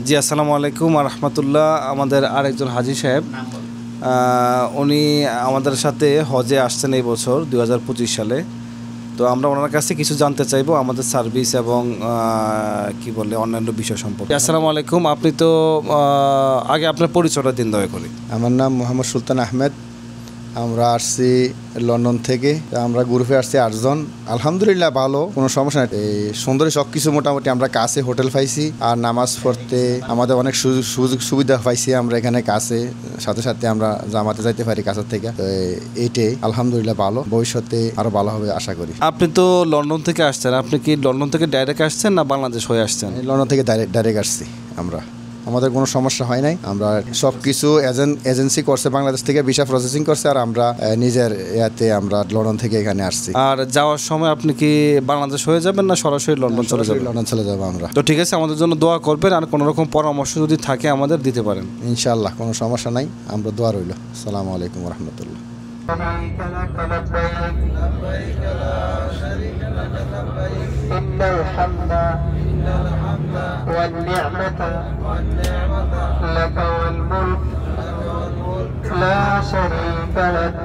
জি, আসসালামু আলাইকুম ওয়া রাহমাতুল্লাহ। আমাদের আরেকজন হাজী সাহেব, উনি আমাদের সাথে হজে আসছেন এই বছর 2025 সালে। তো আমরা ওনার কাছে কিছু জানতে চাইবো আমাদের সার্ভিস এবং কি বলে অন্যান্য বিষয় সম্পর্কে। আসসালামু আলাইকুম। আপনি তো আগে আপনার পরিচয়টা দিন দয়া করে। আমার নাম মোহাম্মদ সুলতান আহমেদ। আমরা আসছি লন্ডন থেকে। আমরা গ্রুপে আসছি 8 জন। আলহামদুলিল্লাহ ভালো, কোনো সমস্যা নেই। এই সুন্দরী সব কিছু মোটামুটি আমরা কাছে হোটেল পাইছি, আর নামাজ পড়তে আমাদের অনেক সুযোগ সুবিধা পাইছি। আমরা এখানে কাছে, সাথে সাথে আমরা জামাতে যাইতে পারি কাছের থেকে। তো এইটাই আলহামদুলিল্লাহ ভালো, ভবিষ্যতে আরো ভালো হবে আশা করি। আপনি তো লন্ডন থেকে আসছেন, আপনি কি লন্ডন থেকে ডাইরেক্ট আসছেন না বাংলাদেশ হয়ে আসছেন? লন্ডন থেকে ডাইরেক্ট আসছি আমরা। আমাদের কোনো সমস্যা হয় নাই। আমরা সব কিছু এজেন্সি করছে, বাংলাদেশ থেকে ভিসা প্রসেসিং করছে, আর আমরা নিজের ইয়াতে আমরা লন্ডন থেকে এখানে আসছি। আর যাওয়ার সময় আপনি কি বাংলাদেশ হয়ে যাবেন না সরাসরি লন্ডন চলে যাবেন? লন্ডন চলে যাবো আমরা। তো ঠিক আছে, আমাদের জন্য দোয়া করবেন, আর কোনো রকম পরামর্শ যদি থাকে আমাদের দিতে পারেন। ইনশাআল্লাহ কোনো সমস্যা নাই, আমরা দোয়া রইল। আসসালামু আলাইকুম ওয়া রাহমাতুল্লাহ। إن الحمد والنعمة لك والملك لا شريك لك